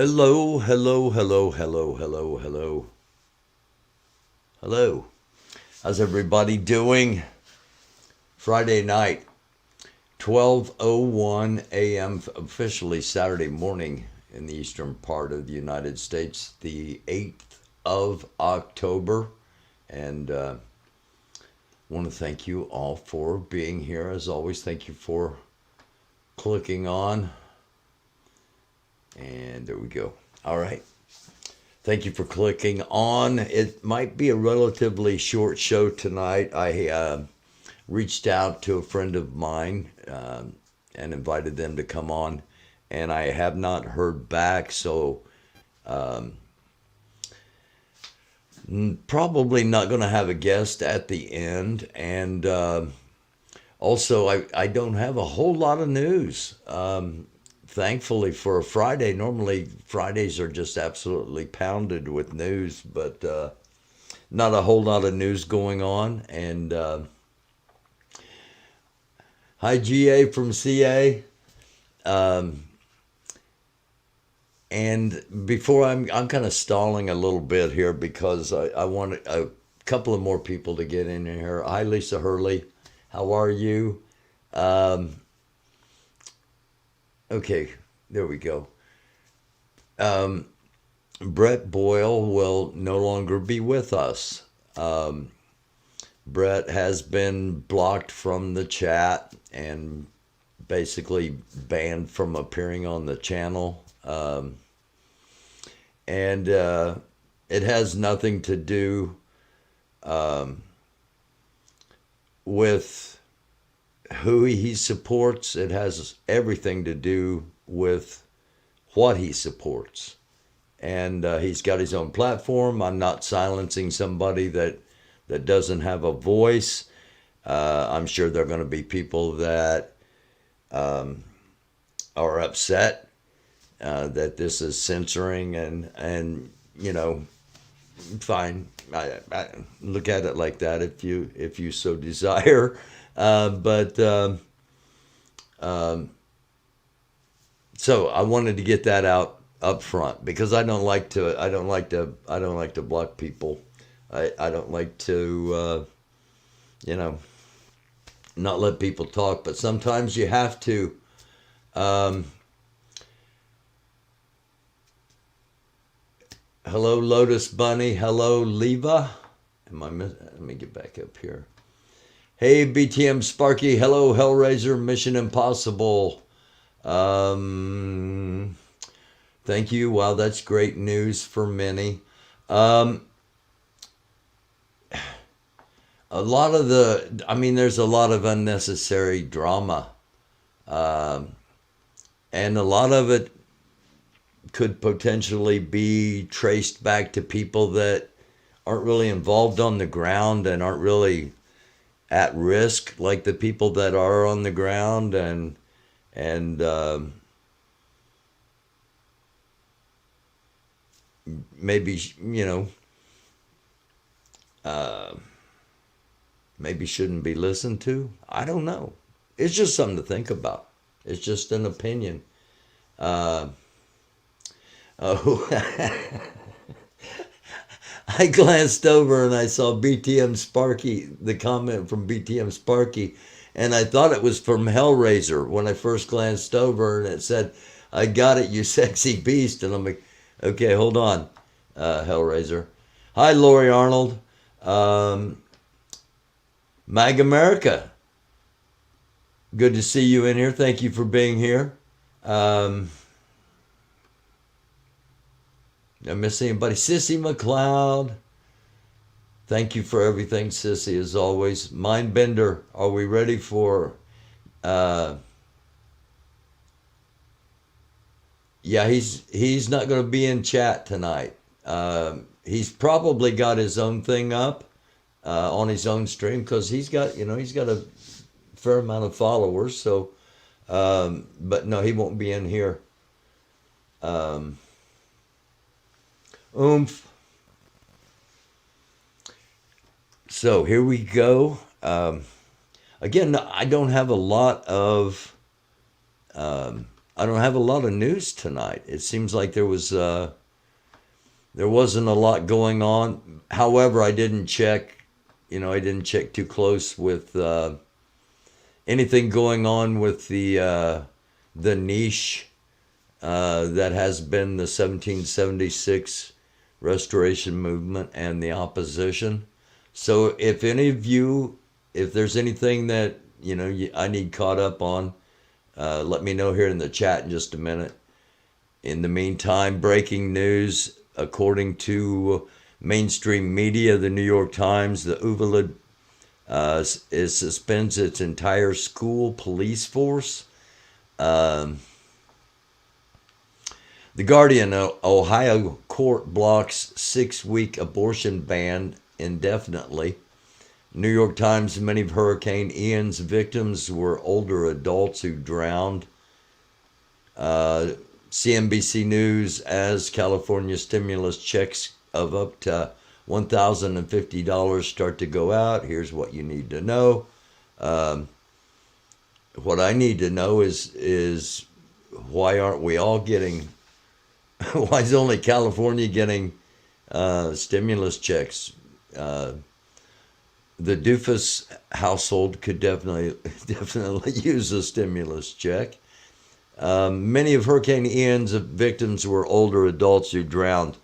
Hello, hello, hello, hello, hello, hello, hello. How's everybody doing? Friday night, 12:01 a.m. officially Saturday morning in the eastern part of the United States, the 8th of October. And want to thank you all for being here. As always, thank you for clicking on. And there we go. All right. Thank you for clicking on. It might be a relatively short show tonight. I reached out to a friend of mine and invited them to come on, and I have not heard back, so probably not going to have a guest at the end. And also, I don't have a whole lot of news. Thankfully for a Friday, normally Fridays are just absolutely pounded with news, but not a whole lot of news going on. And hi, GA from CA. And before I'm kind of stalling a little bit here because I want a couple of more people to get in here. Hi, Lisa Hurley. How are you? Okay, there we go. Brett Boyle will no longer be with us. Brett has been blocked from the chat and basically banned from appearing on the channel. And it has nothing to do with who he supports. It has everything to do with what he supports. And he's got his own platform. I'm not silencing somebody that doesn't have a voice. I'm sure there are going to be people that are upset that this is censoring, and you know, fine. I look at it like that if you so desire. But so I wanted to get that out up front because I don't like to block people. I don't like to not let people talk, but sometimes you have to. Hello, Lotus Bunny. Hello, Leva. Let me get back up here. Hey, BTM Sparky. Hello, Hellraiser. Mission Impossible. Thank you. Wow, that's great news for many. There's a lot of unnecessary drama. And a lot of it could potentially be traced back to people that aren't really involved on the ground and aren't really at risk like the people that are on the ground, and maybe maybe shouldn't be listened to. I don't know. It's just something to think about. It's just an opinion. Oh, I glanced over and I saw BTM Sparky, the comment from BTM Sparky, and I thought it was from Hellraiser when I first glanced over, and it said, "I got it, you sexy beast." And I'm like, okay, hold on, Hellraiser. Hi, Lori Arnold. Mag America. Good to see you in here. Thank you for being here. I miss anybody? Sissy McLeod. Thank you for everything, Sissy, as always. Mindbender, are we ready for... yeah, he's not going to be in chat tonight. He's probably got his own thing up on his own stream because he's got a fair amount of followers. So, but no, he won't be in here. Oomph. So here we go. Again, I don't have a lot of I don't have a lot of news tonight. It seems like there wasn't a lot going on. However, I didn't check. I didn't check too close with anything going on with the niche that has been the 1776 Restoration Movement and the opposition. So if any of you, if there's anything that I need caught up on, let me know here in the chat in just a minute. In the meantime, breaking news, according to mainstream media, the New York Times, the Uvalde suspends its entire school police force. The Guardian, Ohio court blocks 6-week abortion ban indefinitely. New York Times, many of Hurricane Ian's victims were older adults who drowned. CNBC News, as California stimulus checks of up to $1,050 start to go out, here's what you need to know. What I need to know is why aren't we all getting, why is only California getting stimulus checks? The Dufus household could definitely use a stimulus check. Many of Hurricane Ian's victims were older adults who drowned.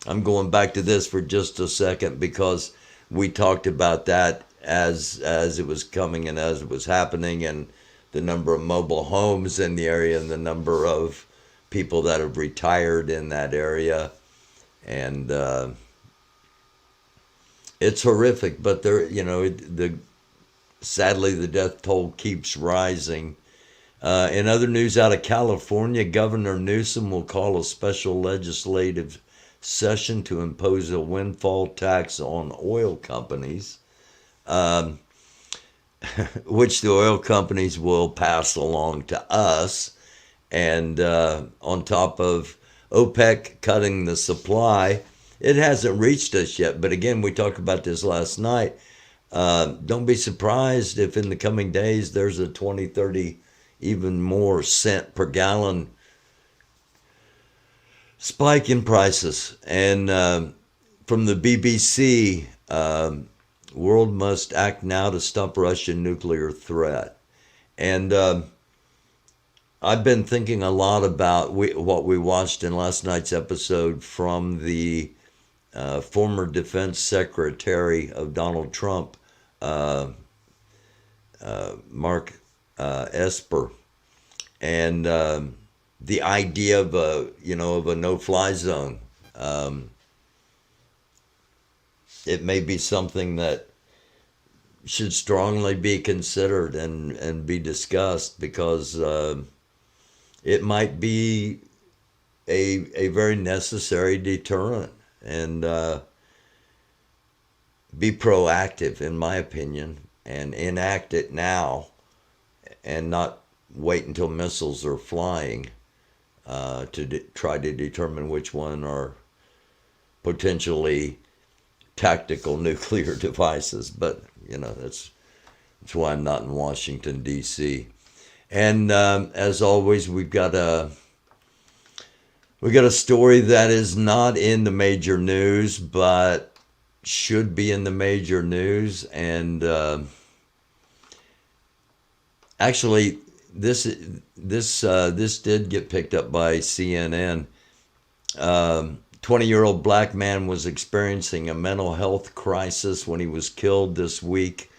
I'm going back to this for just a second because we talked about that as it was coming and as it was happening, and the number of mobile homes in the area and the number of people that have retired in that area. And it's horrific, but sadly the death toll keeps rising. In other news out of California, Governor Newsom will call a special legislative session to impose a windfall tax on oil companies, which the oil companies will pass along to us. And on top of OPEC cutting the supply, it hasn't reached us yet, but again, we talked about this last night. Don't be surprised if in the coming days there's a 20, 30, even more cent per gallon spike in prices. And from the BBC, world must act now to stop Russian nuclear threat. And I've been thinking a lot about what we watched in last night's episode from the former defense secretary of Donald Trump, Mark Esper, and the idea of a no-fly zone. It may be something that should strongly be considered and be discussed, because it might be a very necessary deterrent, and be proactive, in my opinion, and enact it now and not wait until missiles are flying to try to determine which one are potentially tactical nuclear devices. But that's why I'm not in Washington, D.C. And as always, we got a story that is not in the major news, but should be in the major news. And actually, this did get picked up by CNN. 20-year-old black man was experiencing a mental health crisis when he was killed this week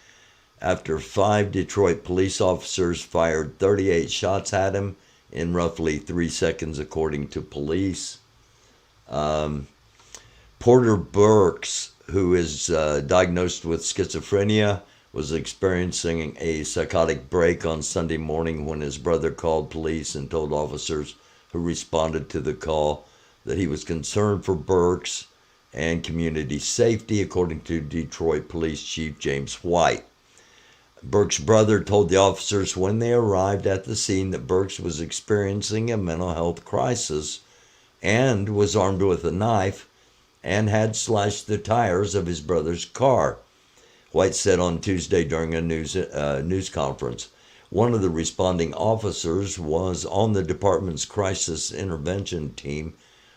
after 5 Detroit police officers fired 38 shots at him in roughly 3 seconds, according to police. Porter Burks, who is diagnosed with schizophrenia, was experiencing a psychotic break on Sunday morning when his brother called police and told officers who responded to the call that he was concerned for Burks and community safety, according to Detroit Police Chief James White. Burks' brother told the officers when they arrived at the scene that Burks was experiencing a mental health crisis and was armed with a knife and had slashed the tires of his brother's car, White said on Tuesday during a news conference. One of the responding officers was on the department's crisis intervention team,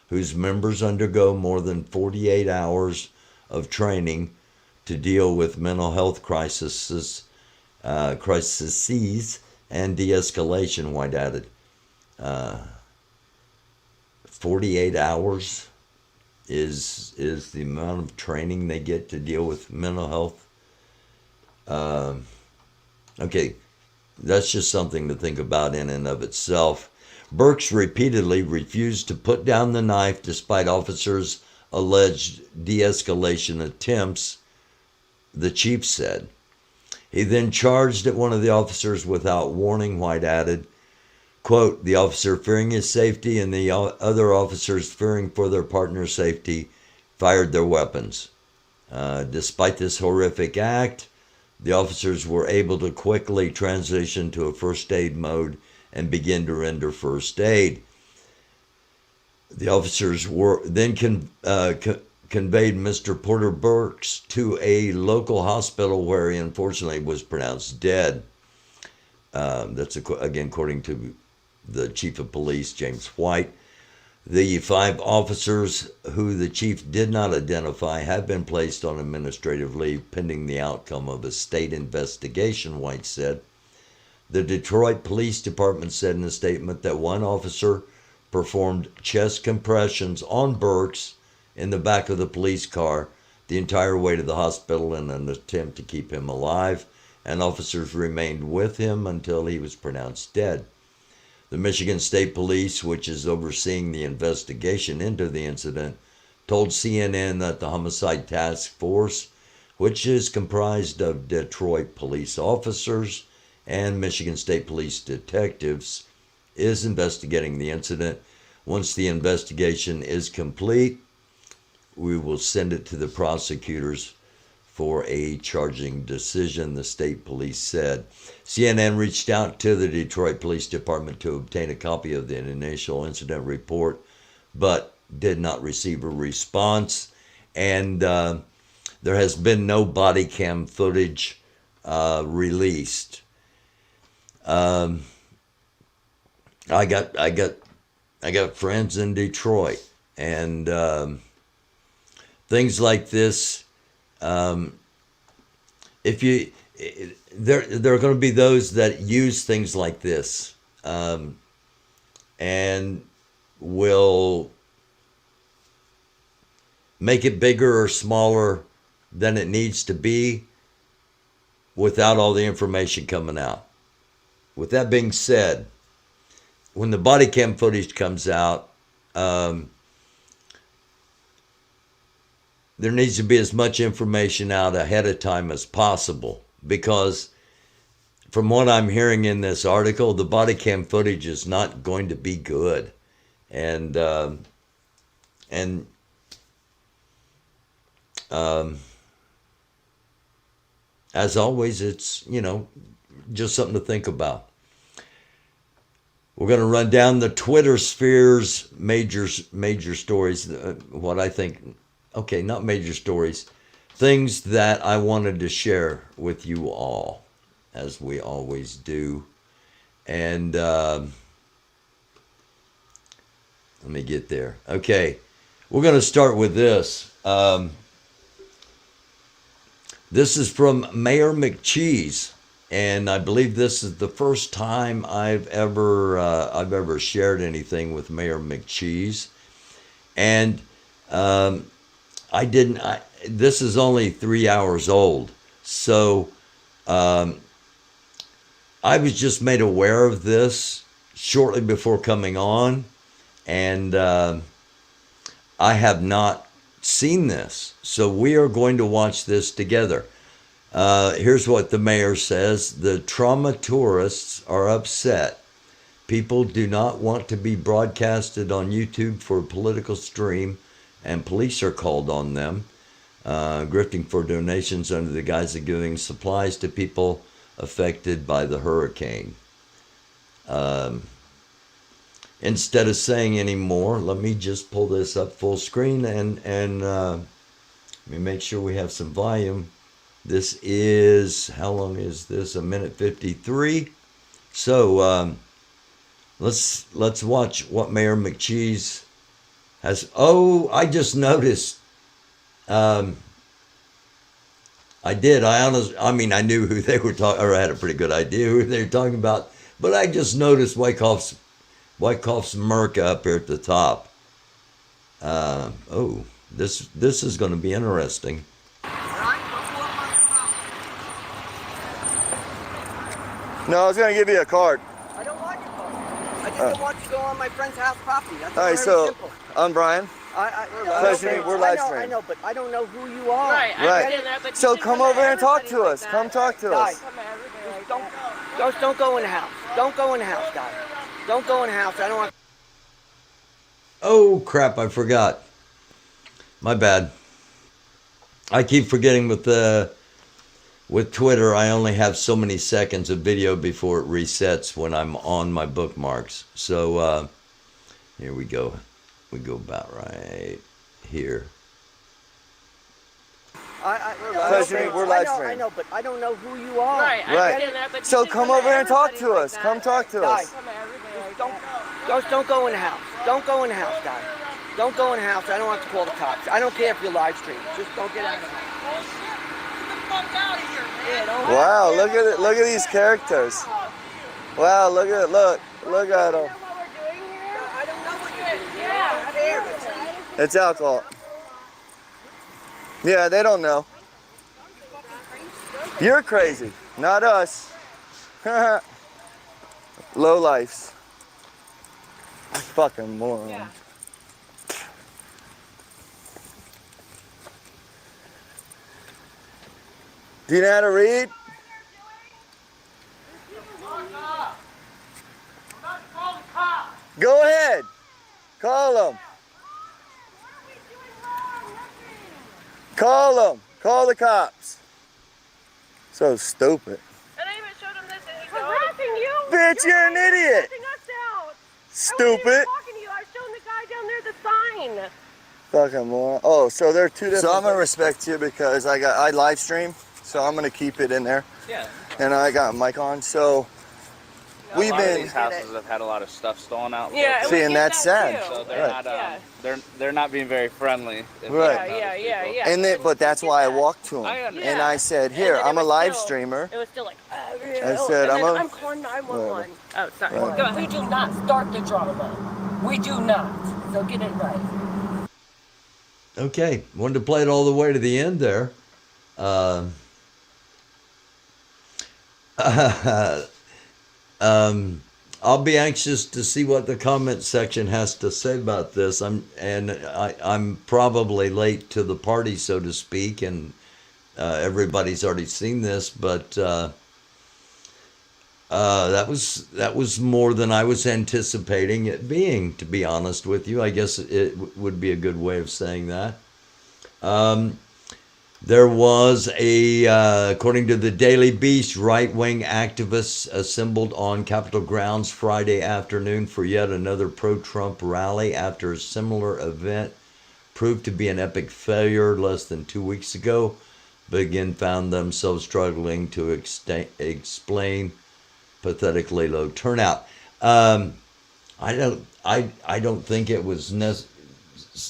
whose members undergo more than 48 hours of training to deal with mental health crises and de-escalation, White added. 48 hours is the amount of training they get to deal with mental health. Okay, that's just something to think about in and of itself. Burks repeatedly refused to put down the knife despite officers' alleged de-escalation attempts, the chief said. He then charged at one of the officers without warning, White added. Quote, the officer, fearing his safety and the other officers fearing for their partner's safety, fired their weapons. Despite this horrific act, the officers were able to quickly transition to a first aid mode and begin to render first aid. The officers were then conveyed Mr. Porter Burks to a local hospital where he unfortunately was pronounced dead. That's again according to the chief of police, James White. The 5 officers who the chief did not identify have been placed on administrative leave pending the outcome of a state investigation, White said. The Detroit Police Department said in a statement that one officer performed chest compressions on Burks in the back of the police car the entire way to the hospital in an attempt to keep him alive, and officers remained with him until he was pronounced dead. The Michigan State Police, which is overseeing the investigation into the incident, told CNN that the Homicide Task Force, which is comprised of Detroit police officers and Michigan State Police detectives, is investigating the incident. Once the investigation is complete, we will send it to the prosecutors for a charging decision, the state police said. CNN reached out to the Detroit Police Department to obtain a copy of the initial incident report, but did not receive a response. And there has been no body cam footage released. I got friends in Detroit, and things like this. If you, there are going to be those that use things like this, and will make it bigger or smaller than it needs to be without all the information coming out. With that being said, when the body cam footage comes out, there needs to be as much information out ahead of time as possible, because from what I'm hearing in this article, the body cam footage is not going to be good. And as always, it's, just something to think about. We're going to run down the Twitter sphere's major stories, what I think. Okay, not major stories, things that I wanted to share with you all, as we always do. And let me get there. Okay, we're going to start with this. This is from Mayor McCheese, and I believe this is the first time I've ever shared anything with Mayor McCheese. And this is only 3 hours old, so I was just made aware of this shortly before coming on, and I have not seen this, so we are going to watch this together. Here's what the mayor says. The trauma tourists are upset. People do not want to be broadcasted on YouTube for a political stream, and police are called on them, grifting for donations under the guise of giving supplies to people affected by the hurricane. Instead of saying any more, let me just pull this up full screen and let me make sure we have some volume. This is, how long is this? 1:53. So let's watch what Mayor McCheese has. Oh, I just noticed. I did. I mean, I knew who they were talking, or I had a pretty good idea who they were talking about. But I just noticed Wyckoff's Merc up here at the top. Oh, this is going to be interesting. No, I was going to give you a card. I don't want your card. I just don't want you to go on my friend's house property. That's All right, very so simple. I'm Brian. We're live streaming. I know, but I don't know who you are. Right. That, but So come over and talk to us. Like Come talk to us. Don't go in the house. Don't go in the house, guys. Don't go in the house. I don't want. Oh crap! I forgot. My bad. I keep forgetting with Twitter. I only have so many seconds of video before it resets when I'm on my bookmarks. So here we go. We go about right here. We're live streaming. I know, but I don't know who you are. Right. That, but So come over and talk to us. Come talk to us. Don't go in the house. Don't go in the house, guys. Don't go in the house. I don't have to call the cops. I don't care if you're live streaming. Just don't get out of the house. Wow, look at it. Look at these characters. Wow, look at it. Look at them. It's alcohol. Yeah, they don't know. You're crazy, not us. Low lifes. Fucking moron. Yeah. Do you know how to read? Go ahead. Call them. Call them. Call the cops. So stupid. And I even showed him this and he's harassing you. Bitch, you're an idiot. Us out. Stupid. I wasn't even talking to you. I was showing the guy down there the sign. Fucking moron. Oh, so they're two different. So I'm gonna respect you because I live stream, so I'm gonna keep it in there. Yeah. And I got a mic on, so we've A lot of been. these houses have had a lot of stuff stolen out. Yeah. See, and that's sad. So they're Right. not they're not being very friendly. Right. Yeah. And but that's why I walked to him, I understand. and I said, "Here, I'm a live streamer." It was still like, I said, I'm calling 911. Oh, sorry. Right. Go ahead. We do not start the drama. We do not. So get it right. Okay, wanted to play it all the way to the end there. I'll be anxious to see what the comment section has to say about this. I'm probably late to the party, so to speak, and everybody's already seen this, but that was more than I was anticipating it being, to be honest with you. I guess it would be a good way of saying that. There was according to the Daily Beast, right-wing activists assembled on Capitol grounds Friday afternoon for yet another pro-Trump rally after a similar event proved to be an epic failure less than 2 weeks ago, but again found themselves struggling to explain pathetically low turnout. I don't think it was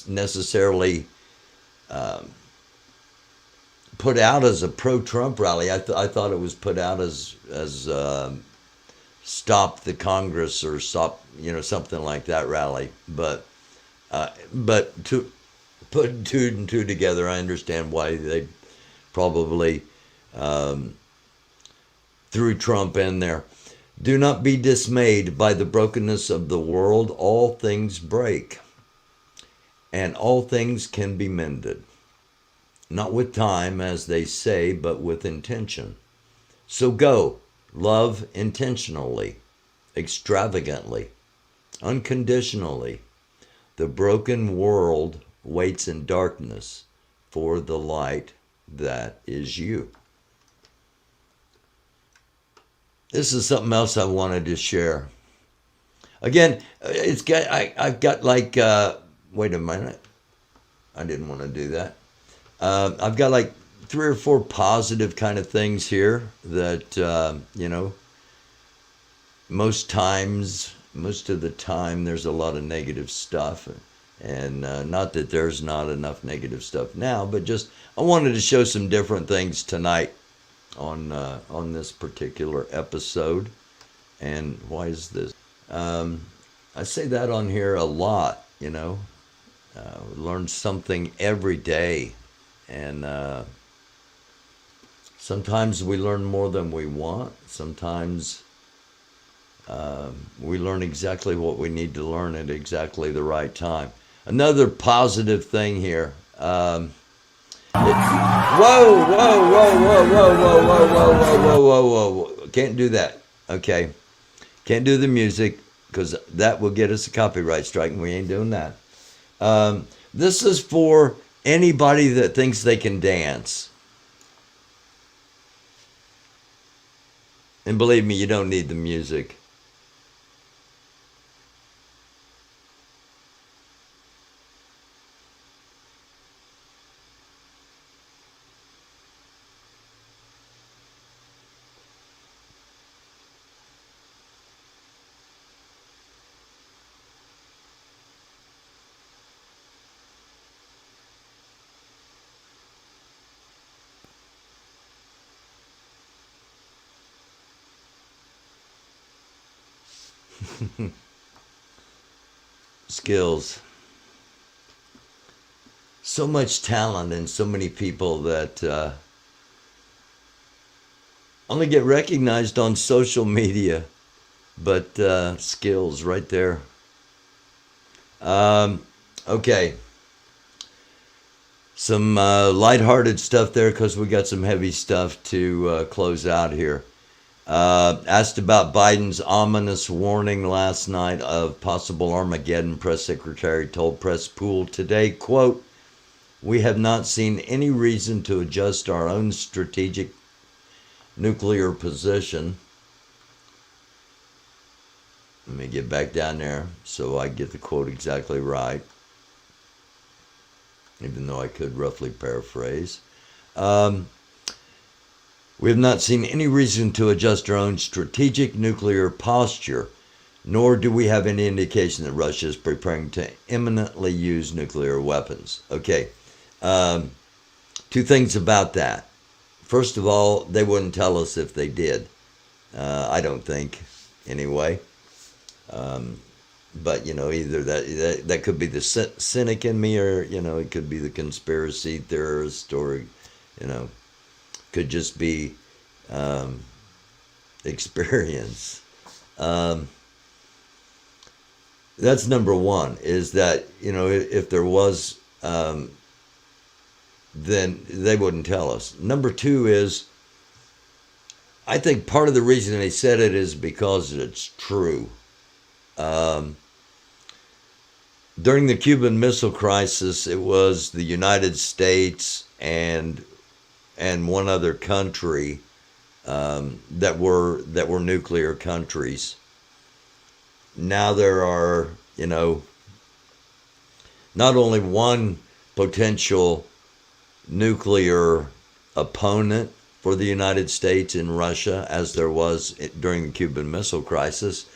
necessarily put out as a pro-Trump rally. I thought it was put out as stop the Congress or stop, something like that rally. But to put two and two together, I understand why they probably threw Trump in there. Do not be dismayed by the brokenness of the world. All things break, and all things can be mended. Not with time, as they say, but with intention. So go, love intentionally, extravagantly, unconditionally. The broken world waits in darkness for the light that is you. This is something else I wanted to share. Again, I've got like, wait a minute. I didn't want to do that. I've got like 3 or 4 positive kind of things here that, most of the time, there's a lot of negative stuff. And not that there's not enough negative stuff now, but just I wanted to show some different things tonight on this particular episode. And why is this? I say that on here a lot, you know. Learn something every day. And sometimes we learn more than we want. Sometimes we learn exactly what we need to learn at exactly the right time. Another positive thing here. Whoa, whoa, whoa, whoa, whoa, whoa, whoa, whoa, whoa, whoa, whoa. Can't do that. Okay. Can't do the music because that will get us a copyright strike and we ain't doing that. This is for anybody that thinks they can dance. And believe me, you don't need the music. Skills. So much talent and so many people that only get recognized on social media, but skills right there. Okay. Some lighthearted stuff there because we got some heavy stuff to close out here. Asked about Biden's ominous warning last night of possible Armageddon. Press secretary told Press Pool today, quote, "We have not seen any reason to adjust our own strategic nuclear position." Let me get back down there so I get the quote exactly right, even though I could roughly paraphrase. We have not seen any reason to adjust our own strategic nuclear posture, nor do we have any indication that Russia is preparing to imminently use nuclear weapons. Okay, two things about that. First of all, they wouldn't tell us if they did. I don't think, anyway. But, you know, either that could be the cynic in me, or, you know, it could be the conspiracy theorist, or, you know, could just be experience. That's number one, is that, you know, if there was, then they wouldn't tell us. Number two is, I think part of the reason they said it is because it's true. During the Cuban Missile Crisis, it was the United States and one other country that were nuclear countries. Now there are, you know, not only one potential nuclear opponent for the United States in Russia, as there was during the Cuban Missile Crisis.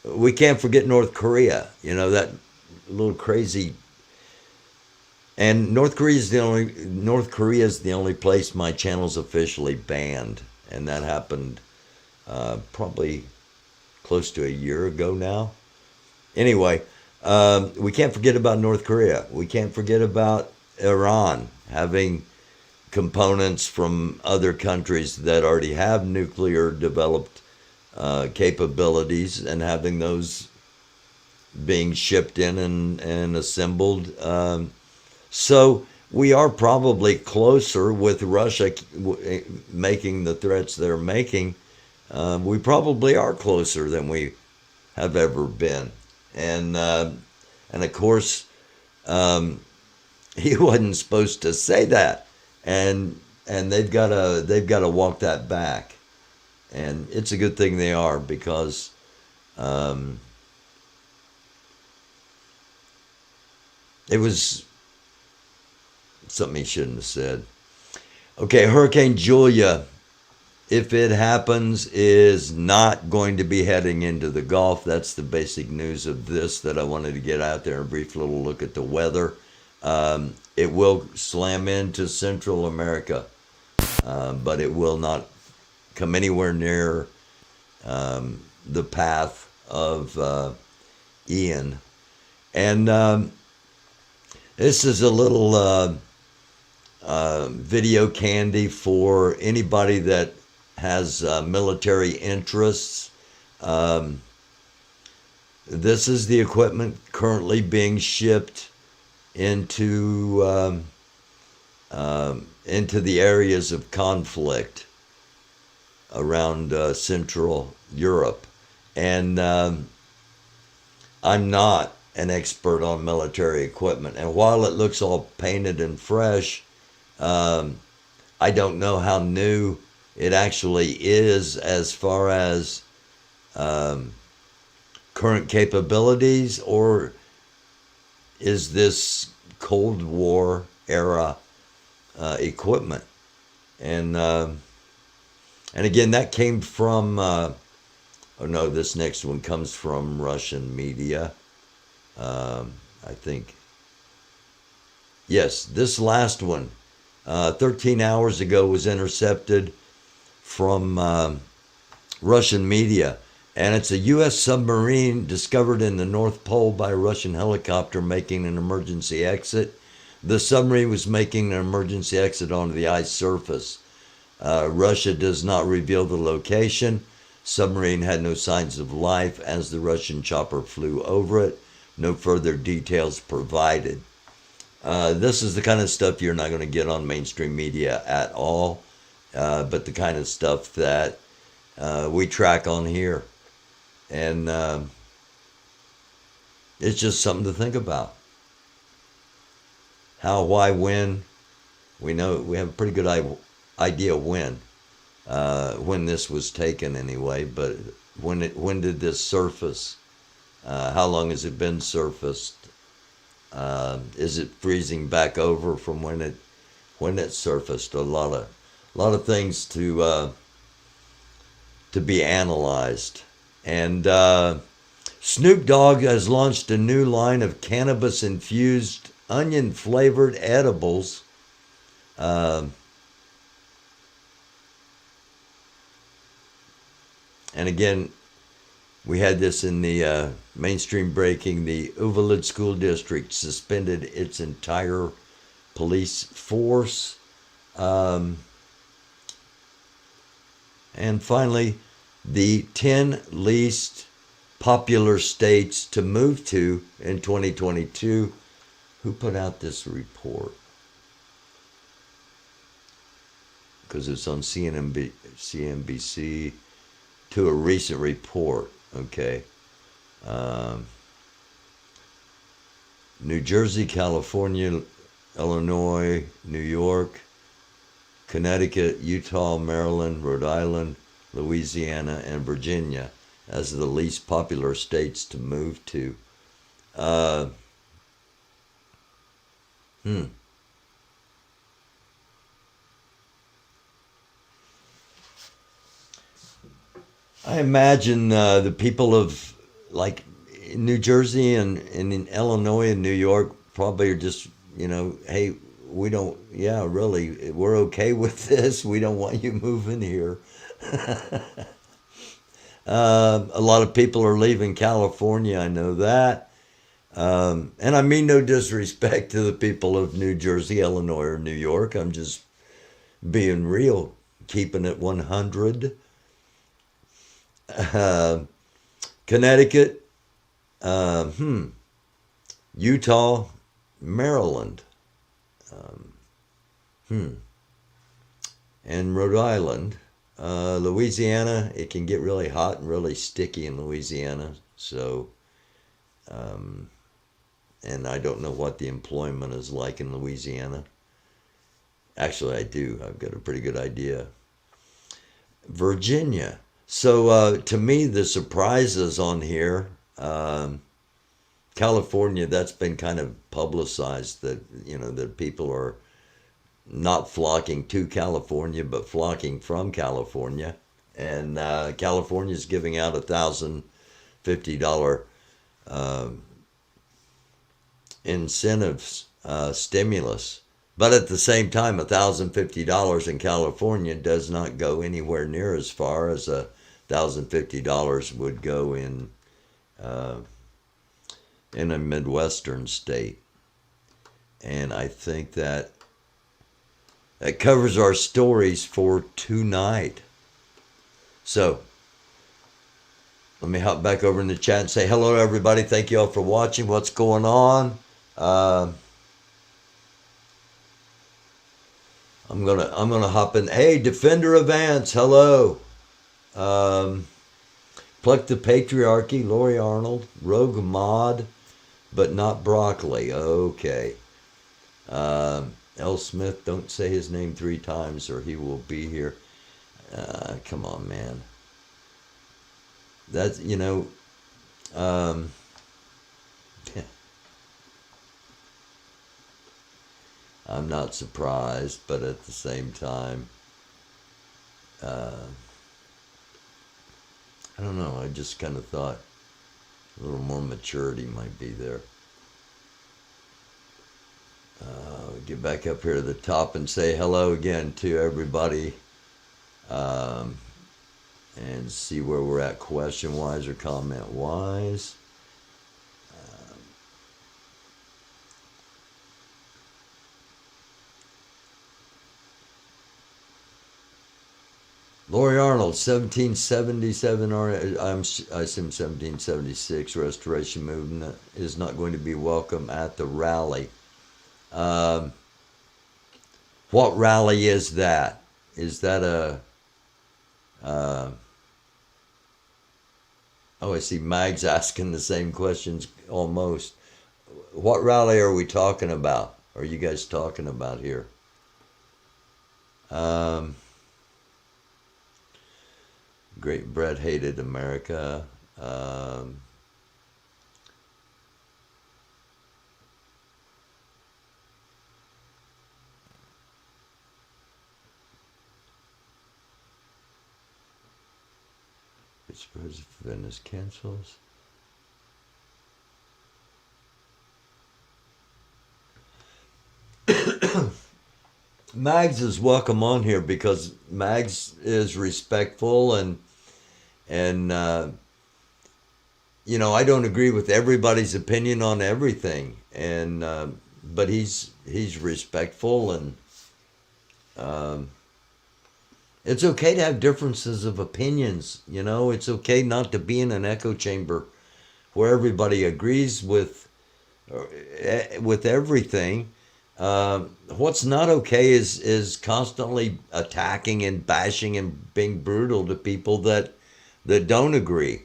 We can't forget North Korea. You know, that little crazy. And North Korea is the only place my channel's officially banned, and that happened probably close to a year ago now. Anyway, we can't forget about North Korea. We can't forget about Iran having components from other countries that already have nuclear developed capabilities, and having those being shipped in and assembled. So we are probably closer with Russia making the threats they're making. We probably are closer than we have ever been. And of course, he wasn't supposed to say that. And they've got to walk that back. And it's a good thing they are, because it was something he shouldn't have said. Okay, Hurricane Julia if it happens, is not going to be heading into the Gulf. That's the basic news of this that I wanted to get out there. A brief little look at the weather. It will slam into Central America, but it will not come anywhere near the path of Ian. And this is a little video candy for anybody that has military interests. This is the equipment currently being shipped into the areas of conflict around Central Europe. And I'm not an expert on military equipment. And while it looks all painted and fresh, I don't know how new it actually is as far as current capabilities, or is this Cold War era equipment? And again, that came from, oh no, this next one comes from Russian media. I think, yes, this last one, 13 hours ago, was intercepted from Russian media. And it's a U.S. submarine discovered in the North Pole by a Russian helicopter making an emergency exit. The submarine was making an emergency exit onto the ice surface. Russia does not reveal the location. Submarine had no signs of life as the Russian chopper flew over it. No further details provided. This is the kind of stuff you're not going to get on mainstream media at all, but the kind of stuff that we track on here. And it's just something to think about. How, why, when. We know, we have a pretty good idea when this was taken anyway, but when did this surface? How long has it been surfaced? Is it freezing back over from when it surfaced? A lot of things to be analyzed. And Snoop Dogg has launched a new line of cannabis-infused, onion-flavored edibles. And again, we had this in the mainstream breaking. The Uvalde School District suspended its entire police force. And finally, the 10 least popular states to move to in 2022. Who put out this report? Because it's on CNBC, to a recent report. Okay. New Jersey, California, Illinois, New York, Connecticut, Utah, Maryland, Rhode Island, Louisiana, and Virginia as the least popular states to move to. I imagine the people of, like, New Jersey and in Illinois and New York probably are just, hey, we don't, really, we're okay with this. We don't want you moving here. A lot of people are leaving California, I know that. And I mean no disrespect to the people of New Jersey, Illinois, or New York. I'm just being real, keeping it 100. Connecticut, Utah, Maryland, and Rhode Island. Louisiana, it can get really hot and really sticky in Louisiana. So, and I don't know what the employment is like in Louisiana. Actually, I do. I've got a pretty good idea. Virginia. So, to me, the surprises on here, California, that's been kind of publicized that, that people are not flocking to California, but flocking from California. And California is giving out $1,050 incentives, stimulus. But at the same time, $1,050 in California does not go anywhere near as far as $1,050 would go in a Midwestern state. And I think that covers our stories for tonight. So, let me hop back over in the chat and say hello to everybody. Thank you all for watching. What's going on? I'm gonna hop in. Hey, Defender of Ants, hello. Pluck the Patriarchy, Lori Arnold, Rogue Mod, but not broccoli. Okay. L. Smith, don't say his name 3 times or he will be here. Come on, man. That's, I'm not surprised, but at the same time, I don't know. I just kind of thought a little more maturity might be there. Get back up here to the top and say hello again to everybody, and see where we're at question-wise or comment-wise. Lori Arnold, 1777, I assume 1776, Restoration Movement is not going to be welcome at the rally. What rally is that? Is that oh, I see Mag's asking the same questions almost. What rally are we talking about? Are you guys talking about here? Great Brett hated America. Suppose if Venice cancels. Mags is welcome on here because Mags is respectful and I don't agree with everybody's opinion on everything, and but he's respectful, and it's okay to have differences of opinions. It's okay not to be in an echo chamber where everybody agrees with everything. What's not okay is constantly attacking and bashing and being brutal to people that don't agree.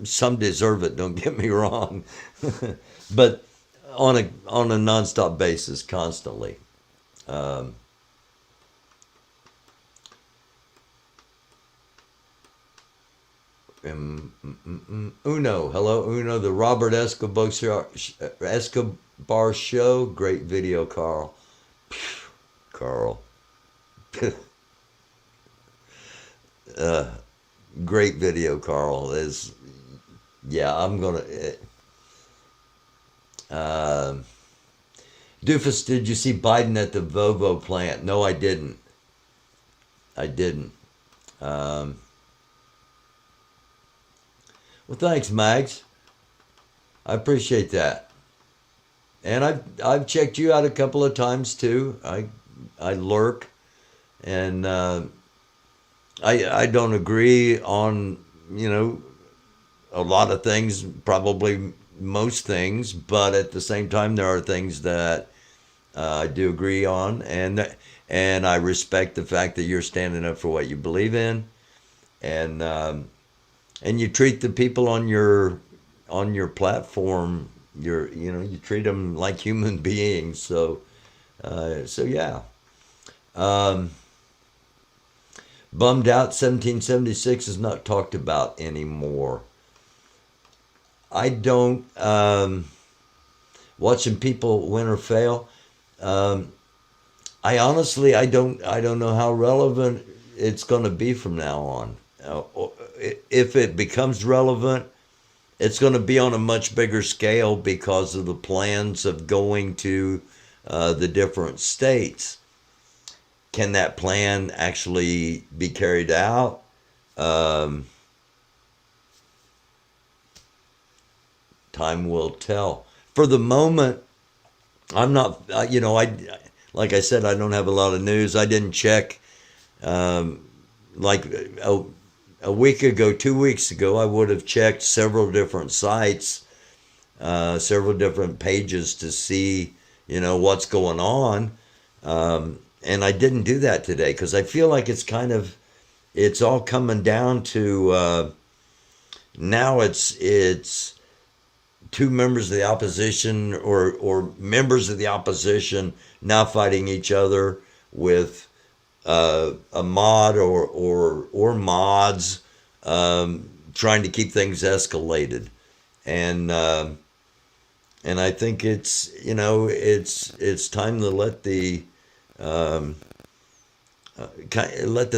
Some deserve it, don't get me wrong, but on a nonstop basis, constantly. Uno, hello Uno, the Robert Escobar show, great video, Carl. Carl. Great video, Carl. I'm gonna. Doofus, did you see Biden at the Volvo plant? No, I didn't. Well, thanks, Mags. I appreciate that. And I've checked you out a couple of times too. I lurk, and I don't agree on a lot of things, probably most things, but at the same time there are things that I do agree on, and I respect the fact that you're standing up for what you believe in, and you treat the people on your platform, you treat them like human beings. So yeah. Bummed out 1776 is not talked about anymore. I don't, watching people win or fail, I I honestly, I don't know how relevant it's going to be from now on. If it becomes relevant, it's going to be on a much bigger scale because of the plans of going to the different states. Can that plan actually be carried out? Time will tell. For the moment, I'm not, like I said, I don't have a lot of news. I didn't check. Like a week ago, 2 weeks ago, I would have checked several different sites, several different pages to see, what's going on. And I didn't do that today because I feel like it's all coming down to now it's two members of the opposition or members of the opposition now fighting each other with a mod or mods trying to keep things escalated, and I think it's time to let the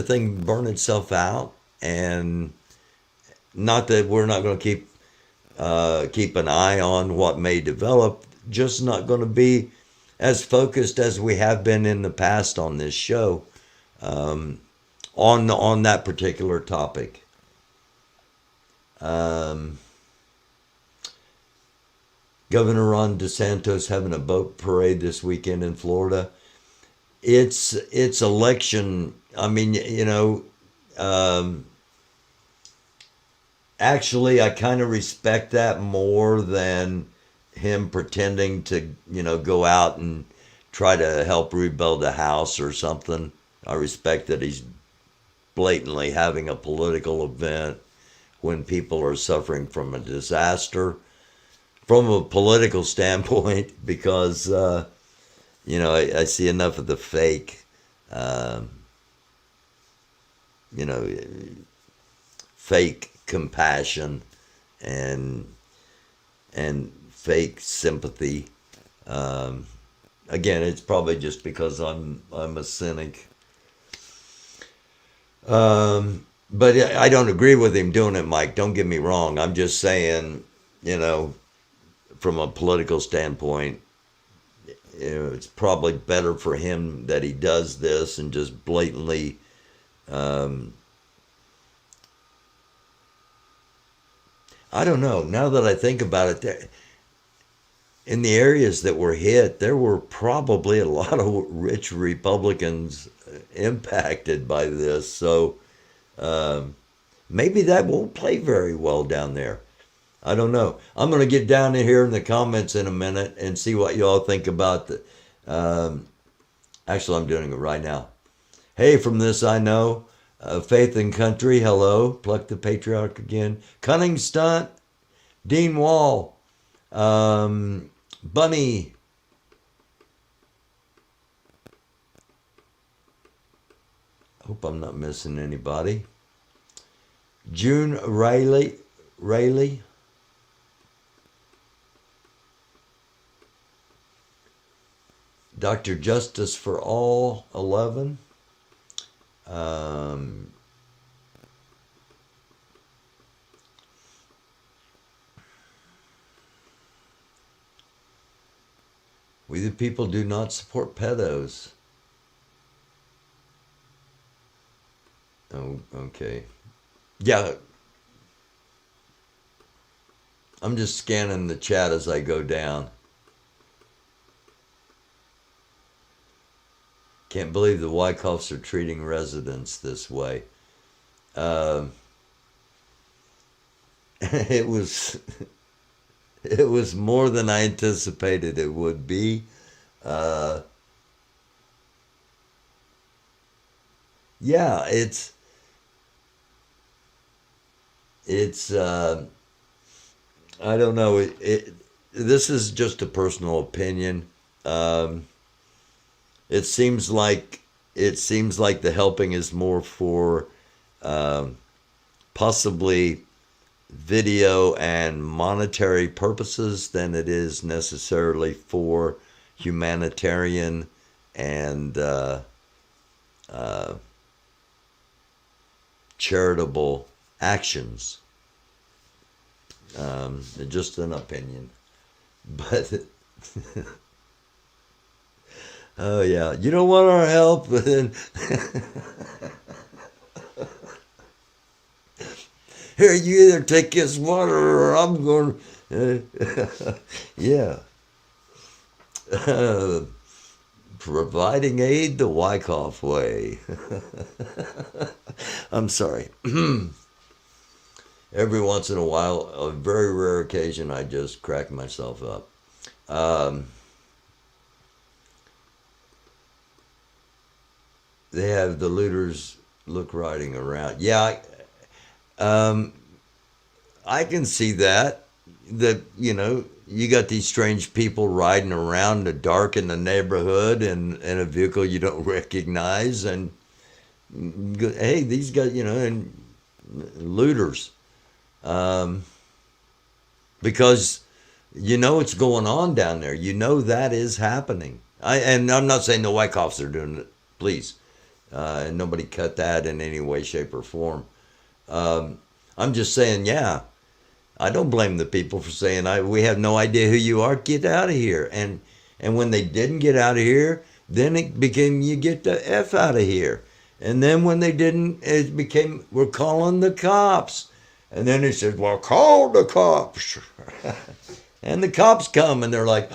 thing burn itself out, and not that we're not going to keep an eye on what may develop, just not going to be as focused as we have been in the past on this show on that particular topic. Governor Ron DeSantis having a boat parade this weekend in Florida. It's election. I mean, actually, I kind of respect that more than him pretending to, go out and try to help rebuild a house or something. I respect that he's blatantly having a political event when people are suffering from a disaster from a political standpoint, because, I see enough of the fake, fake compassion and fake sympathy. Again, it's probably just because I'm a cynic. But I don't agree with him doing it, Mike. Don't get me wrong. I'm just saying, from a political standpoint, it's probably better for him that he does this and just blatantly I don't know. Now that I think about it, in the areas that were hit, there were probably a lot of rich Republicans impacted by this. So maybe that won't play very well down there. I don't know. I'm going to get down in here in the comments in a minute and see what you all think about the. Actually, I'm doing it right now. Hey, from this I know. Faith and Country, hello. Pluck the Patriarch again. Cunning Stunt. Dean Wall. Bunny. Hope I'm not missing anybody. June Rayleigh. Dr. Justice for All, 11. We the people do not support pedos. Oh, okay. Yeah. I'm just scanning the chat as I go down. Can't believe the Wyckoffs are treating residents this way. It was more than I anticipated it would be. Yeah, it's I don't know. This is just a personal opinion. It seems like the helping is more for possibly video and monetary purposes than it is necessarily for humanitarian and charitable actions. Just an opinion, but oh yeah, you don't want our help, but then here, you either take this water or I'm going. Yeah. Providing aid the Wyckoff way. I'm sorry. Every once in a while, a very rare occasion, I just crack myself up. They have the looters look riding around. Yeah, I can see that. That, you got these strange people riding around in the dark in the neighborhood in a vehicle you don't recognize, and hey, these guys, and looters, because what's going on down there. That is happening. And I'm not saying the Wyckoffs are doing it, please, and nobody cut that in any way, shape, or form. I'm just saying, yeah. I don't blame the people for saying, we have no idea who you are, get out of here. And when they didn't get out of here, then it became, you get the F out of here. And then when they didn't, it became, we're calling the cops. And then they said, well, call the cops. And the cops come, and they're like,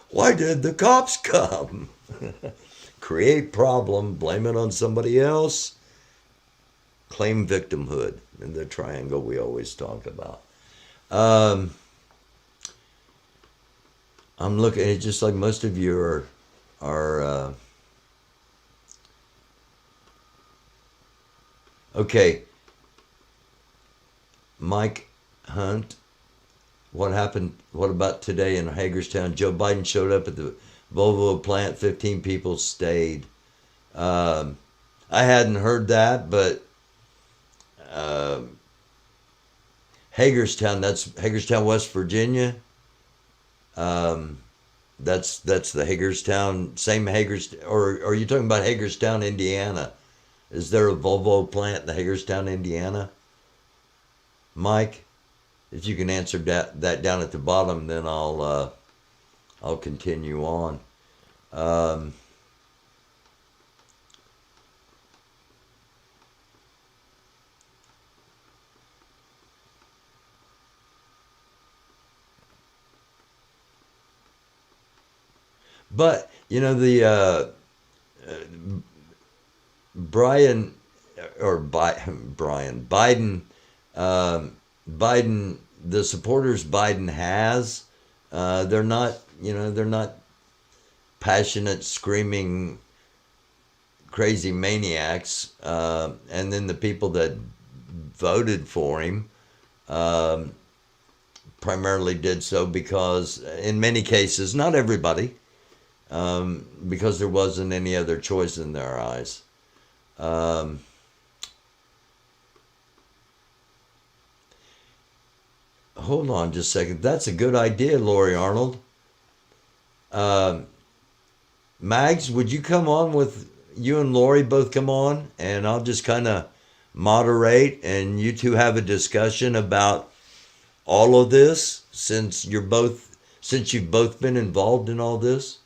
why did the cops come? Create problem, blame it on somebody else, claim victimhood, and the triangle we always talk about. I'm looking at it just like most of you are okay. Mike Hunt, what happened? What about today in Hagerstown? Joe Biden showed up at the Volvo plant. 15 people stayed. I hadn't heard that, but Hagerstown, that's Hagerstown, West Virginia. That's the Hagerstown, same Hagerstown, or are you talking about Hagerstown, Indiana? Is there a Volvo plant in Hagerstown, Indiana? Mike, if you can answer that down at the bottom, then I'll continue on. But the Brian or Brian Biden, Biden, the supporters Biden has, they're not passionate, screaming, crazy maniacs, and then the people that voted for him primarily did so because, in many cases, not everybody. Because there wasn't any other choice in their eyes. Hold on just a second. That's a good idea, Lori Arnold. Mags, would you come on with, you and Lori both come on, and I'll just kind of moderate, and you two have a discussion about all of this, since you've both been involved in all this?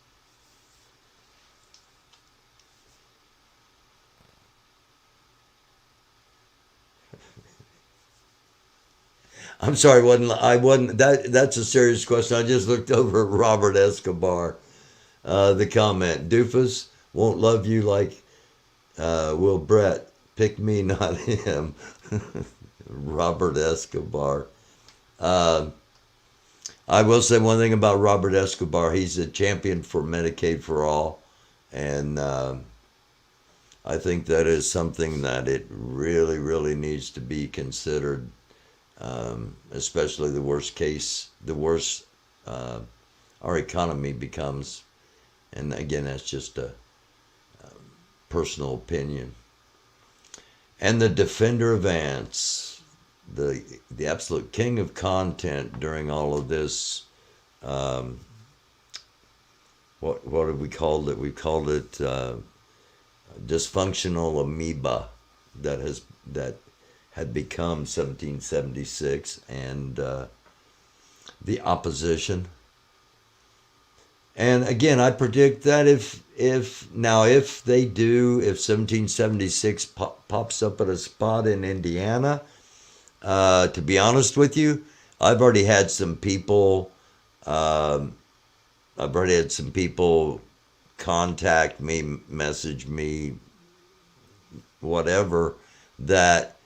I'm sorry, that's a serious question. I just looked over at Robert Escobar. The comment, Doofus won't love you like will Brett. Pick me, not him. Robert Escobar. I will say one thing about Robert Escobar. He's a champion for Medicaid for all. And I think that is something that it really, really needs to be considered. Especially the worse our economy becomes. And again, that's just a personal opinion. And the defender of ants, the absolute king of content during all of this what have we called it? We called it dysfunctional amoeba that had become 1776 and the opposition. And again, I predict that if 1776 pops up at a spot in Indiana, to be honest with you, I've already had some people. I've already had some people contact me, message me, whatever, that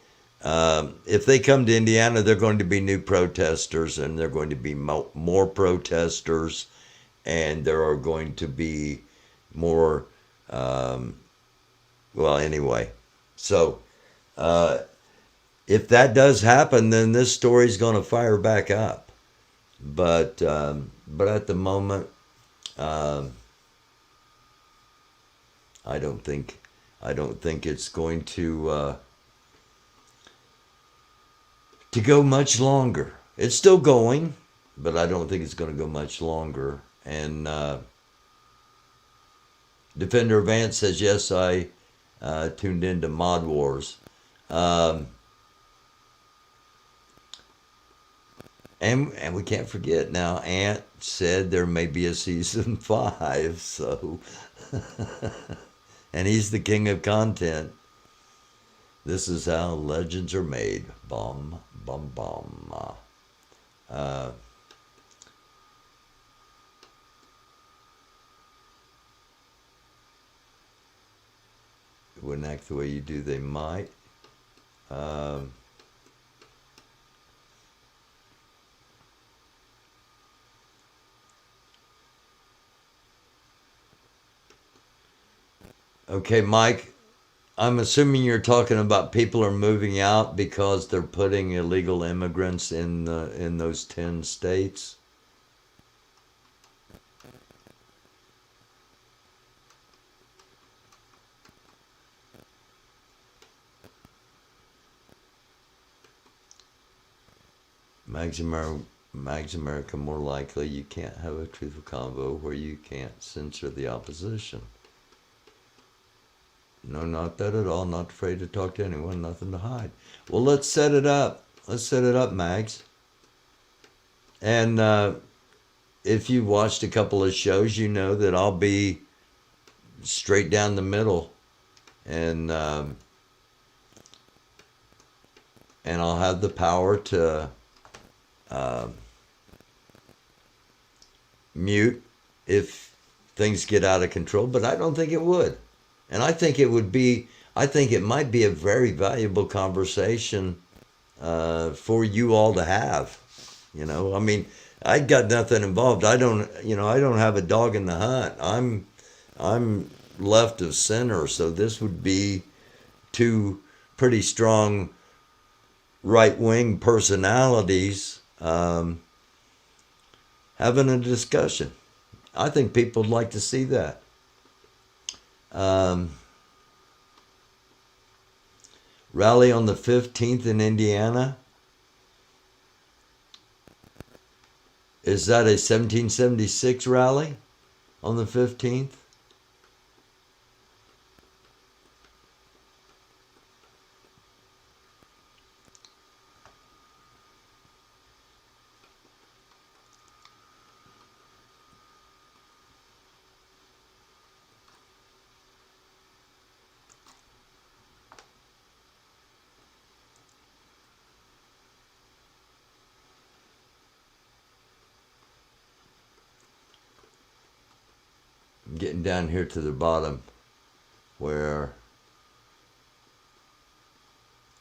if they come to Indiana, they're going to be new protesters, and they're going to be more protesters, and there are going to be more. Well, anyway, so if that does happen, then this story's going to fire back up. But at the moment, I don't think it's going to go much longer. It's still going, but I don't think it's going to go much longer. And Defender Vance says, yes, I tuned into Mod Wars. And we can't forget now, Ant said there may be a season 5, so and he's the king of content. This is how legends are made. Bum, bum, bum. Wouldn't act the way you do, they might. Okay, Mike, I'm assuming you're talking about people are moving out because they're putting illegal immigrants in those 10 states. Mags America, more likely you can't have a truthful convo where you can't censor the opposition. No, not that at all. Not afraid to talk to anyone. Nothing to hide. Well, let's set it up. Let's set it up, Mags. And if you've watched a couple of shows, you know that I'll be straight down the middle. And I'll have the power to mute if things get out of control. But I don't think it would. And I think it might be a very valuable conversation for you all to have. You know, I mean, I got nothing involved. I don't have a dog in the hunt. I'm left of center, so this would be two pretty strong right-wing personalities having a discussion. I think people would like to see that. Rally on the 15th in Indiana. Is that a 1776 rally on the 15th? Getting down here to the bottom where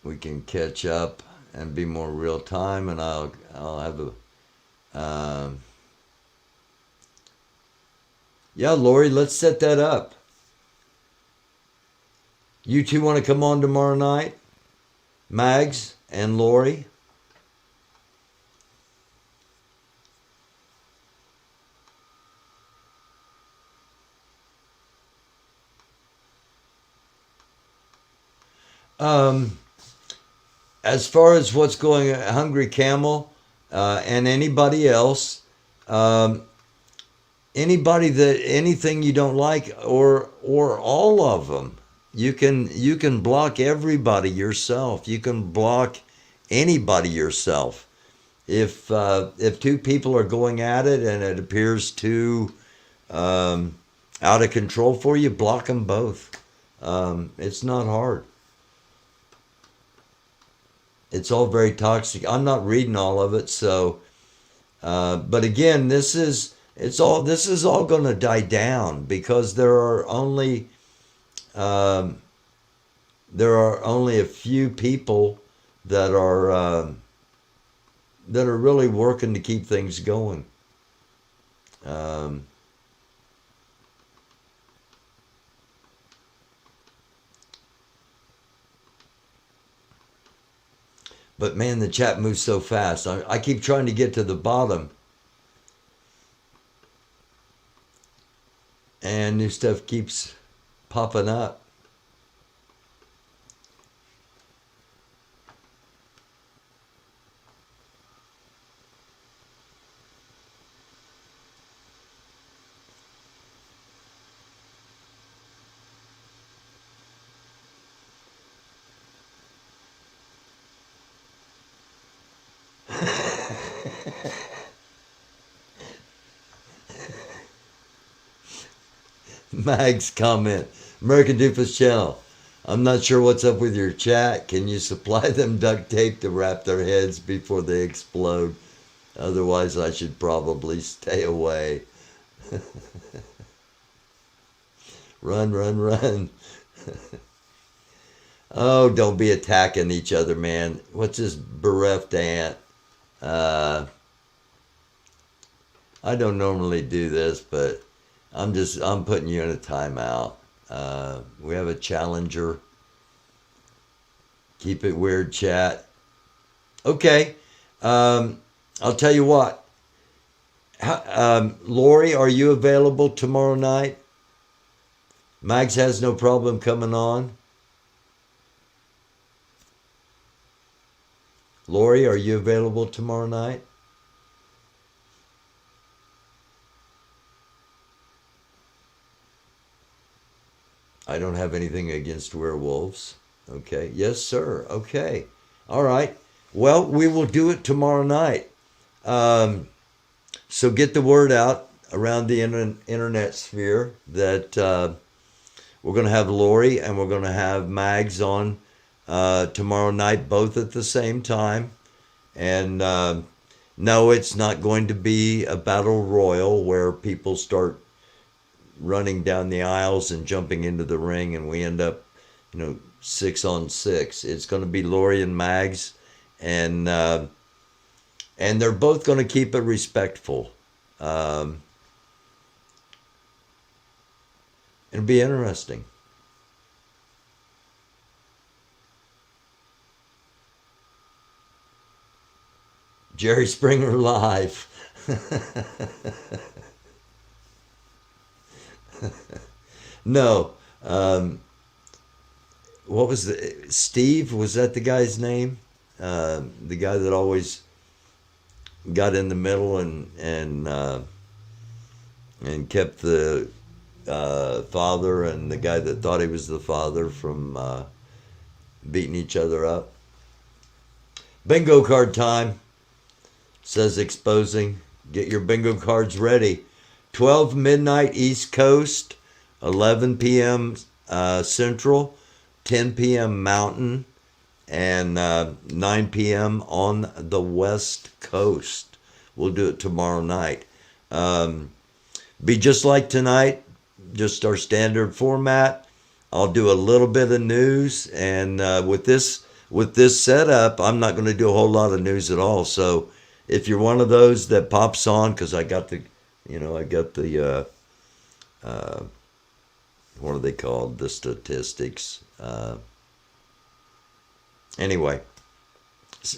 we can catch up and be more real time, and I'll have a yeah, Lori, let's set that up. You two want to come on tomorrow night, Mags and Lori? As far as what's going on, Hungry Camel and anybody else, anything you don't like, or all of them. You can block everybody yourself. You can block anybody yourself. If two people are going at it and it appears too out of control for you, block them both. It's not hard. It's all very toxic. I'm not reading all of it, so. But again, this is all going to die down because there are only a few people that are really working to keep things going. But man, the chat moves so fast. I keep trying to get to the bottom. And new stuff keeps popping up. Mag's comment, American Doofus channel. I'm not sure what's up with your chat. Can you supply them duct tape to wrap their heads before they explode? Otherwise, I should probably stay away. Run, run, run. Oh, don't be attacking each other, man. What's this bereft ant? I don't normally do this, but I'm putting you in a timeout. We have a challenger. Keep it weird, chat. Okay. I'll tell you what. Lori, are you available tomorrow night? Mags has no problem coming on. Lori, are you available tomorrow night? I don't have anything against werewolves. Okay. Yes, sir. Okay. All right. Well, we will do it tomorrow night. So get the word out around the internet sphere that we're going to have Lori and we're going to have Mags on tomorrow night, both at the same time. And no, it's not going to be a battle royal where people start running down the aisles and jumping into the ring and we end up, 6-on-6. It's going to be Lori and Mags, and they're both going to keep it respectful. It'll be interesting. Jerry Springer live. No. What was Steve? Was that the guy's name? The guy that always got in the middle and kept the father and the guy that thought he was the father from beating each other up. Bingo card time, says Exposing. Get your bingo cards ready. 12 midnight East Coast, 11 p.m. Central, 10 p.m. Mountain, and 9 p.m. on the West Coast. We'll do it tomorrow night. Be just like tonight, just our standard format. I'll do a little bit of news, and with this setup, I'm not going to do a whole lot of news at all. So if you're one of those that pops on, because I got the what are they called? The statistics. Anyway,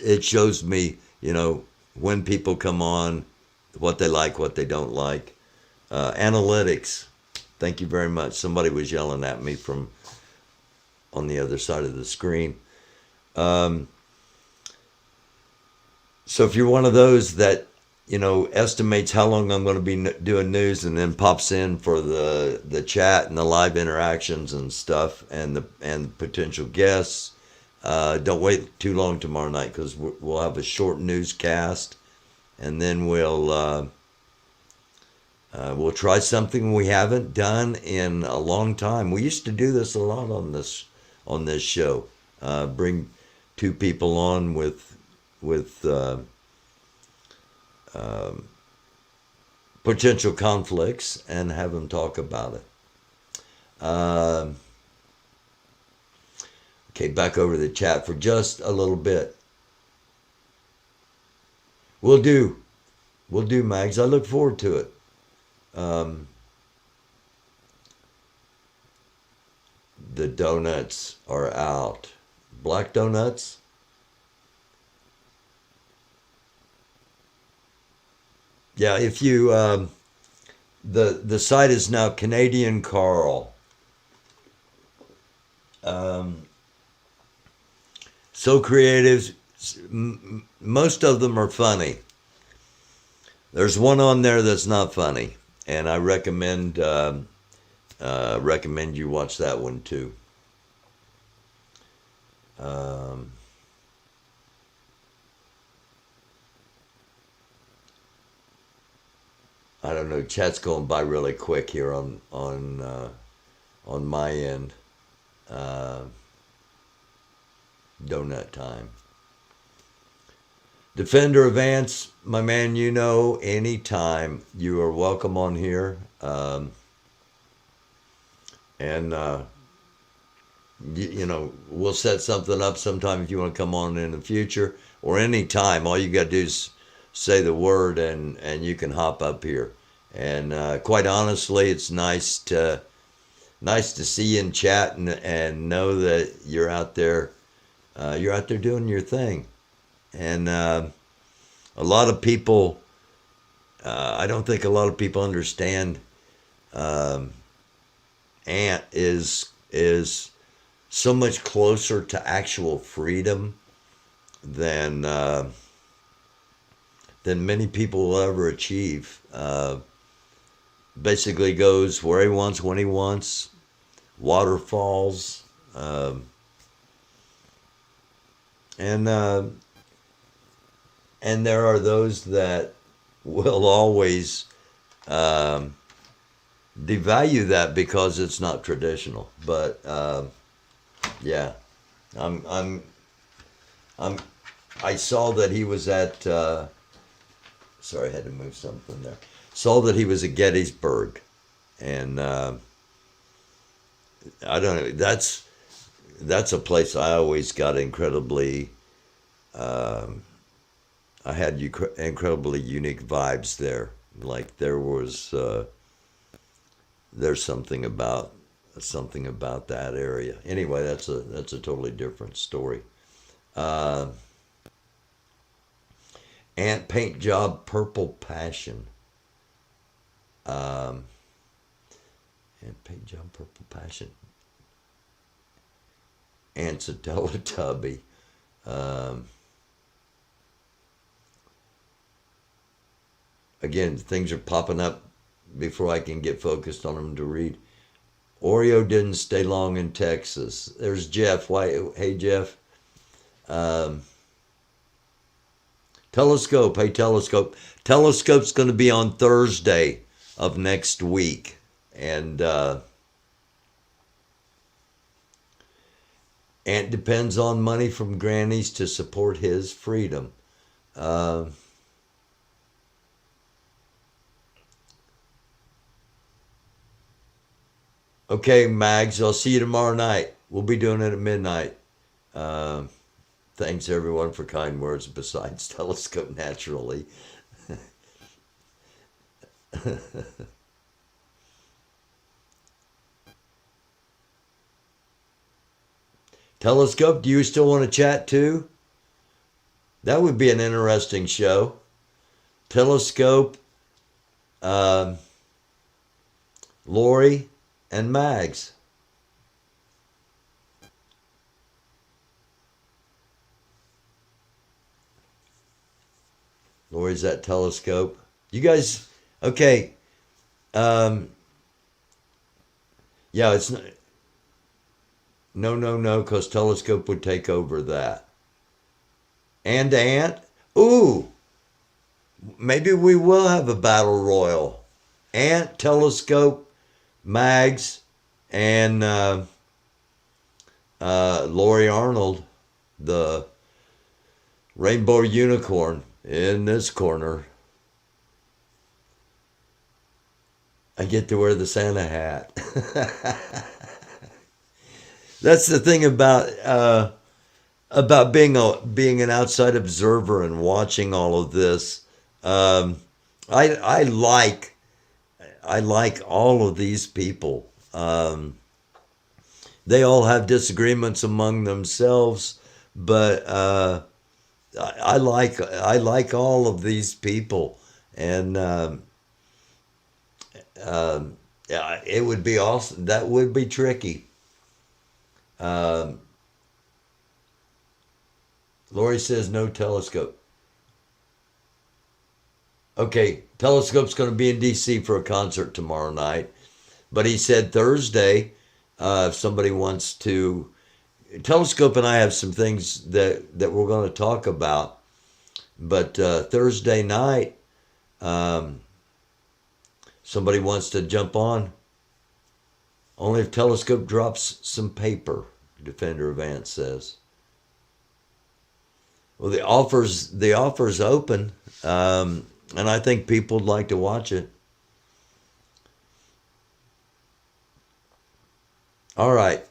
it shows me, when people come on, what they like, what they don't like. Analytics. Thank you very much. Somebody was yelling at me from on the other side of the screen. So if you're one of those that estimates how long I'm going to be doing news, and then pops in for the chat and the live interactions and stuff, and the potential guests. Don't wait too long tomorrow night, because we'll have a short newscast, and then we'll try something we haven't done in a long time. We used to do this a lot on this show. Bring two people on with potential conflicts and have them talk about it. Okay, back over to the chat for just a little bit. We'll do, Mags. I look forward to it. The donuts are out. Black donuts? Yeah, if you the site is now Canadian Carl. So creative. Most of them are funny. There's one on there that's not funny, and I recommend you watch that one too. I don't know. Chat's going by really quick here on my end. Donut time. Defender of Ants, my man, anytime you are welcome on here. We'll set something up sometime if you want to come on in the future, or anytime. All you got to do is say the word, and you can hop up here. And quite honestly, it's nice to see you in chat and know that you're out there. You're out there doing your thing. And a lot of people, I don't think a lot of people understand. Ant is so much closer to actual freedom than many people will ever achieve. Basically goes where he wants, when he wants, waterfalls, and there are those that will always devalue that because it's not traditional. But yeah, I saw that he was at. Sorry, I had to move something there. Saw that he was at Gettysburg, and I don't know. That's a place I always got incredibly. I had incredibly unique vibes there. Like there's something about that area. Anyway, that's a totally different story. Ant paint job, purple passion. Ant paint job, purple passion. Ant's a Teletubby. Again, things are popping up before I can get focused on them to read. Oreo didn't stay long in Texas. There's Jeff. Hey, Jeff. Telescope. Hey, Telescope. Telescope's going to be on Thursday of next week. And Ant depends on money from grannies to support his freedom. Okay, Mags, I'll see you tomorrow night. We'll be doing it at midnight. Thanks, everyone, for kind words besides Telescope, naturally. Telescope, do you still want to chat too? That would be an interesting show. Telescope, Lori, and Mags. Lori's at Telescope. You guys, okay. Yeah, it's not, no, because Telescope would take over that. And Ant? Ooh, maybe we will have a battle royal. Ant, Telescope, Mags, and Lori Arnold, the rainbow unicorn in this corner. I get to wear the Santa hat. That's the thing about being an outside observer and watching all of this. I like all of these people. They all have disagreements among themselves, but I like all of these people, and yeah, it would be awesome. That would be tricky. Lori says no Telescope. Okay, Telescope's going to be in D.C. for a concert tomorrow night, but he said Thursday, if somebody wants to. Telescope and I have some things that we're going to talk about, but Thursday night, somebody wants to jump on. Only if Telescope drops some paper, Defender of Ant says. Well, the offer's open, and I think people would like to watch it. All right.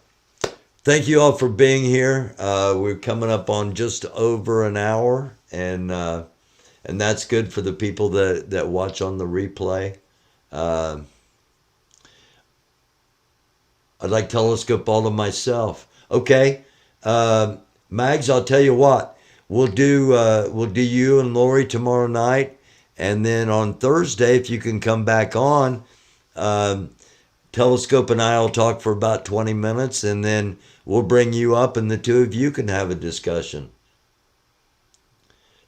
Thank you all for being here. We're coming up on just over an hour, and that's good for the people that watch on the replay. I'd like Telescope all to myself. Okay, Mags, I'll tell you what. We'll do you and Lori tomorrow night, and then on Thursday, if you can come back on, Telescope and I will talk for about 20 minutes, and then we'll bring you up, and the two of you can have a discussion.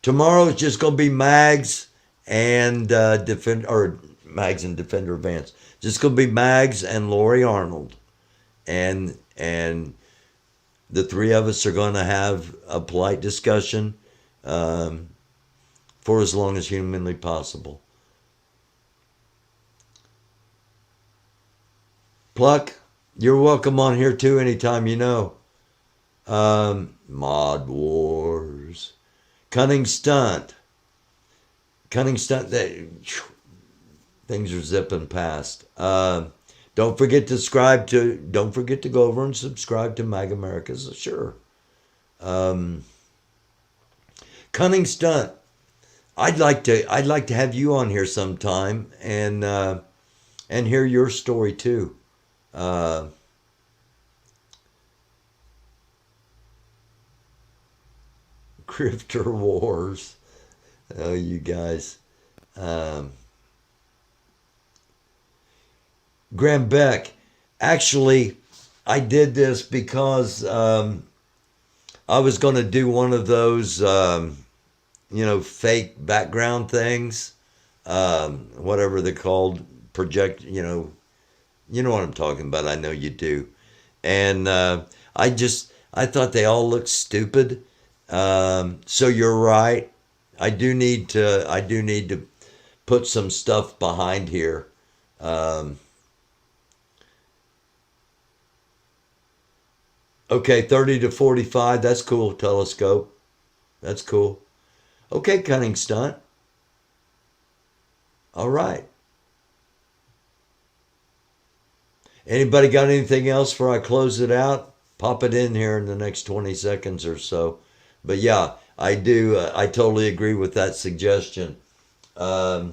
Tomorrow is just going to be Mags and Mags and Defender Vance. Just going to be Mags and Lori Arnold, and the three of us are going to have a polite discussion for as long as humanly possible. Pluck, you're welcome on here too anytime you know. Mod Wars. Cunning Stunt. Things are zipping past. Don't forget to go over and subscribe to Mag America's, sure. Cunning Stunt. I'd like to have you on here sometime and hear your story too. Grifter Wars. Oh, you guys. Graham Beck. Actually, I did this because I was going to do one of those, fake background things, whatever they're called, project, you know what I'm talking about. I know you do. And I thought they all looked stupid. So you're right. I do need to put some stuff behind here. Okay, 30 to 45. That's cool, Telescope. That's cool. Okay, Cunning Stunt. All right. Anybody got anything else before I close it out? Pop it in here in the next 20 seconds or so. But yeah, I do. I totally agree with that suggestion. I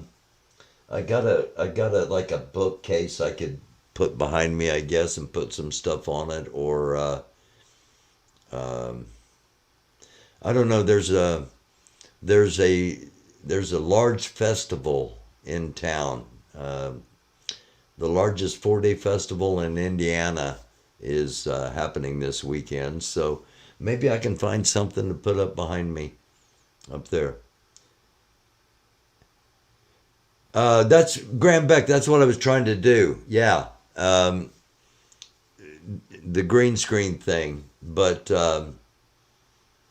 got a like a bookcase I could put behind me, I guess, and put some stuff on it, or I don't know. There's a large festival in town. The largest 4-day festival in Indiana is happening this weekend. So maybe I can find something to put up behind me up there. That's Graham Beck. That's what I was trying to do. Yeah. The green screen thing, but the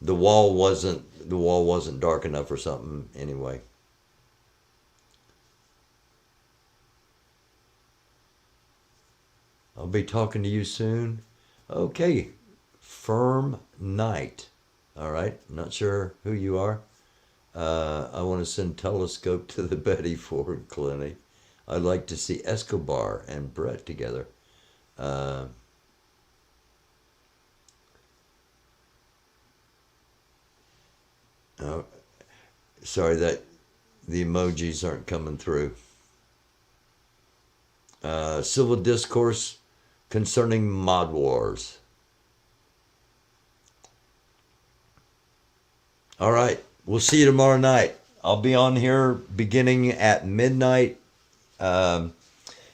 wall wasn't dark enough or something anyway. I'll be talking to you soon. Okay. Firm night. All right. Not sure who you are. I want to send telescope to the Betty Ford Clinic. I'd like to see Escobar and Brett together. Oh, sorry that the emojis aren't coming through. Civil discourse concerning mod wars. All right. We'll see you tomorrow night. I'll be on here beginning at midnight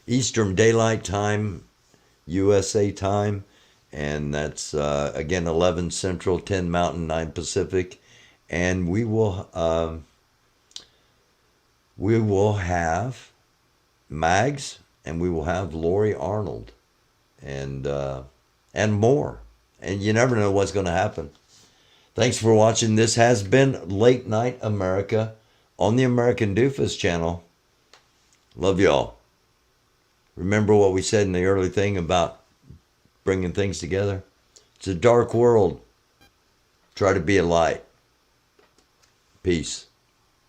Eastern Daylight Time, USA time. And that's, again, 11 Central, 10 Mountain, 9 Pacific. And we will have Mags, and we will have Lori Arnold, and more. And you never know what's going to happen. Thanks for watching. This has been Late Night America on the American Doofus channel. Love y'all. Remember what we said in the early thing about bringing things together? It's a dark world. Try to be a light. Peace.